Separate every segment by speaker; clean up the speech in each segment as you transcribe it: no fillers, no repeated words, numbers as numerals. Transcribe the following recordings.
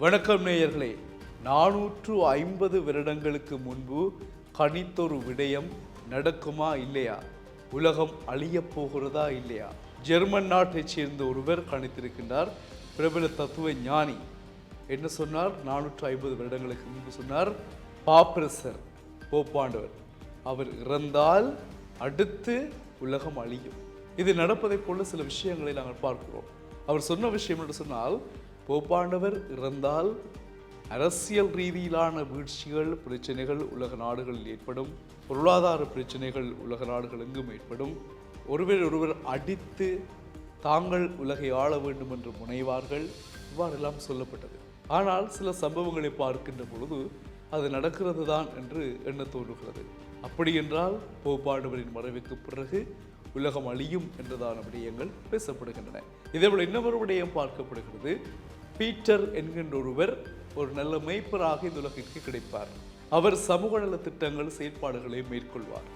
Speaker 1: வணக்கம் நேயர்களே. 450 வருடங்களுக்கு முன்பு கணித்தொரு விடயம் நடக்குமா இல்லையா, உலகம் அழியப் போகிறதா இல்லையா, ஜெர்மன் நாட்டைச் சேர்ந்த ஒருவர் கணித்திருக்கின்றார். பிரபல தத்துவ ஞானி என்ன சொன்னார்? 450 வருடங்களுக்கு முன்பு சொன்னார், பாப்பரசர் போப்பாண்டவர் அவர் இறந்தால் அடுத்து உலகம் அழியும். இது நடப்பதைப் போல சில விஷயங்களை நாங்கள் பார்க்கிறோம். அவர் சொன்ன விஷயம் என்று சொன்னால், போப்பாண்டவர் இறந்தால் அரசியல் ரீதியிலான வீழ்ச்சிகள், பிரச்சனைகள் உலக நாடுகளில் ஏற்படும், பொருளாதார பிரச்சனைகள் உலக நாடுகள் எங்கும் ஏற்படும், ஒருவர் அடித்து தாங்கள் உலகை ஆள வேண்டும் என்று முனைவார்கள், இவ்வாறெல்லாம் சொல்லப்பட்டது. ஆனால் சில சம்பவங்களை பார்க்கின்ற பொழுது அது நடக்கிறது தான் என்று எண்ண தோன்றுகிறது. அப்படி என்றால் போப்பாண்டவரின் மறைவுக்கு பிறகு உலகம் அழியும் என்றதான விடயங்கள் பேசப்படுகின்றன. இதேபோல் இன்னொரு விடயம் பார்க்கப்படுகிறது. பீட்டர் என்கின்ற ஒருவர் ஒரு நல்ல மேய்ப்பராக இந்த உலகிற்கு கிடைப்பார். அவர் சமூக நல திட்டங்கள், செயற்பாடுகளை மேற்கொள்வார்.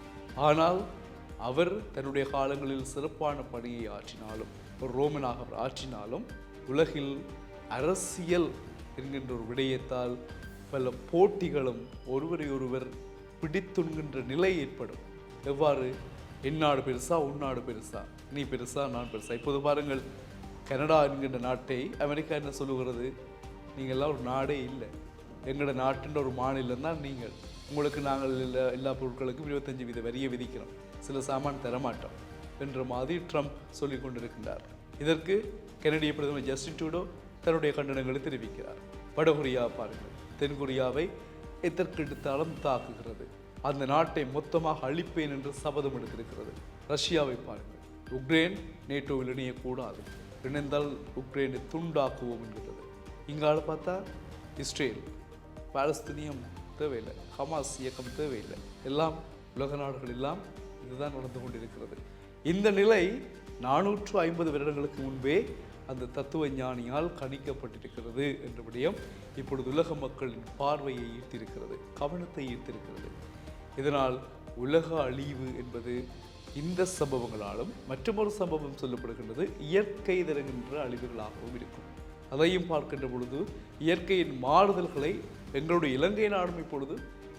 Speaker 1: ஆனால் அவர் தன்னுடைய காலங்களில் சிறப்பான பணியை ஆற்றினாலும், ஒரு ரோமனாக அவர் ஆற்றினாலும், உலகில் அரசியல் என்கின்ற ஒரு விடயத்தால் பல போட்டிகளும் ஒருவரை ஒருவர் பிடித்துண்கின்ற நிலை ஏற்படும். எவ்வாறு? என் நாடு பெருசா, உன் நாடு பெருசா, நீ பெருசா, நான் பெருசா. இப்போது பாருங்கள், கனடா என்கின்ற நாட்டை அமெரிக்கா என்ன சொல்லுகிறது? நீங்கள்லாம் ஒரு நாடே இல்லை, எங்களோட நாட்டின் ஒரு மாநிலம் தான் நீங்கள். உங்களுக்கு நாங்கள் எல்லா பொருட்களுக்கும் 25% வரியை விதிக்கிறோம், சில சாமான் தரமாட்டோம் என்ற மாதிரி ட்ரம்ப் சொல்லிக் கொண்டிருக்கின்றார். இதற்கு கனடிய பிரதமர் ஜஸ்டின் ட்ரூடோ தன்னுடைய கண்டனங்களை தெரிவிக்கிறார். வடகொரியா பாருங்கள், தென்கொரியாவை எதற்கெடுத்தாலும் தாக்குகிறது, அந்த நாட்டை மொத்தமாக அழிப்பேன் என்று சபதம் எடுத்திருக்கிறது. ரஷ்யாவை பாருங்கள், உக்ரைன் நேட்டோவில் இணையக்கூடாது, இணைந்தால் உக்ரைனை துண்டாக்குவோம் என்கிறது. இங்கால பார்த்தா இஸ்ரேல், பாலஸ்தீனியம் தேவையில்லை, ஹமாஸ் இயக்கம் தேவையில்லை, எல்லாம் உலக நாடுகள் எல்லாம் இதுதான் நடந்து கொண்டிருக்கிறது. இந்த நிலை 450 வருடங்களுக்கு முன்பே அந்த தத்துவ ஞானியால் கணிக்கப்பட்டிருக்கிறது என்ற விடயம் இப்பொழுது உலக மக்களின் பார்வையை ஈர்த்திருக்கிறது, கவனத்தை ஈர்த்திருக்கிறது. இதனால் உலக அழிவு என்பது இந்த சம்பவங்களாலும், மற்றொரு சம்பவம் சொல்லப்படுகின்றது, இயற்கை தருகின்ற அழிவுகளாகவும் இருக்கும். அதையும் பார்க்கின்ற பொழுது இயற்கையின் மாறுதல்களை எங்களுடைய இலங்கை நாடும் இப்பொழுது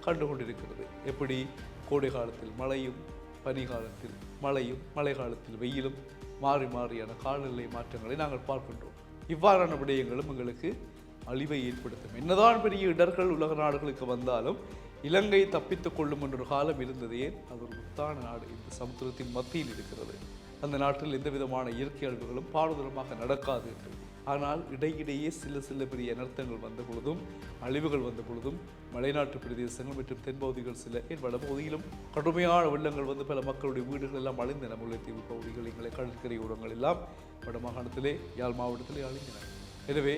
Speaker 1: கண்டுகொண்டிருக்கிறது. எப்படி? கோடை காலத்தில் மழையும், பனி காலத்தில் மழையும், மழை காலத்தில் வெயிலும், மாறி மாறியான காலநிலை மாற்றங்களை நாங்கள் பார்க்கின்றோம். இவ்வாறான விடயங்களும் எங்களுக்கு அழிவை ஏற்படுத்தும். என்னதான் பெரிய இடர்கள் உலக நாடுகளுக்கு வந்தாலும் இலங்கை தப்பித்துக் கொள்ளும் என்ற ஒரு காலம் இருந்ததே, அது ஒரு முத்தான நாடு, இந்த சமுத்திரத்தின் மத்தியில் இருக்கிறது. அந்த நாட்டில் எந்த விதமான இயற்கை அழிவுகளும் பாடுதலமாக நடக்காது என்று. ஆனால் இடையிடையே சில பெரிய அனர்த்தங்கள் வந்த பொழுதும், அழிவுகள் வந்த பொழுதும், மலைநாட்டு பிரதேசங்கள் மற்றும் தென்பகுதிகள், சில வடபகுதியிலும் கடுமையான வெள்ளங்கள் வந்து பல மக்களுடைய வீடுகள் எல்லாம் அழிந்தன. முல்லைத்தீவு பகுதிகள், எங்களை கடற்கரை ஓரங்கள் எல்லாம் வடமாகாணத்திலே, யாழ் மாவட்டத்திலே அழிந்தன. எனவே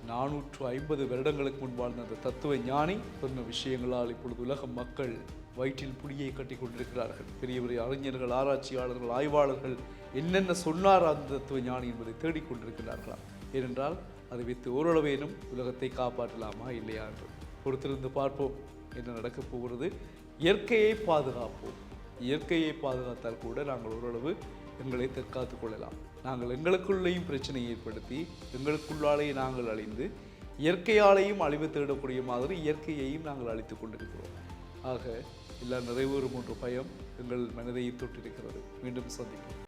Speaker 1: 450 வருடங்களுக்கு முன் வாழ்ந்த அந்த தத்துவ ஞானி சொன்ன விஷயங்களால் இப்பொழுது உலக மக்கள் வயிற்றில் புளியை கட்டி கொண்டிருக்கிறார்கள். பெரிய பெரிய அறிஞர்கள், ஆராய்ச்சியாளர்கள், ஆய்வாளர்கள் என்னென்ன சொன்னார் அந்த தத்துவ ஞானி என்பதை தேடிக்கொண்டிருக்கிறார்களாம். ஏனென்றால் அதை வைத்து ஓரளவேனும் உலகத்தை காப்பாற்றலாமா இல்லையா என்று பொறுத்திருந்து பார்ப்போம் என்ன நடக்கப் போகிறது. இயற்கையை பாதுகாப்போம். இயற்கையை பாதுகாத்தால் கூட நாங்கள் ஓரளவு எங்களை தற்காத்து கொள்ளலாம். நாங்கள் எங்களுக்குள்ளேயும் பிரச்சனையை ஏற்படுத்தி எங்களுக்குள்ளாலேயே நாங்கள் அழிந்து இயற்கையாலேயும் அழிவு தேடக்கூடிய மாதிரி இயற்கையையும் நாங்கள் அழித்துக் கொண்டிருக்கிறோம். ஆக எல்லாம் நிறைவேறும் என்ற பயம் எங்கள் மனதை தொட்டிருக்கிறது. மீண்டும் சந்திப்போம்.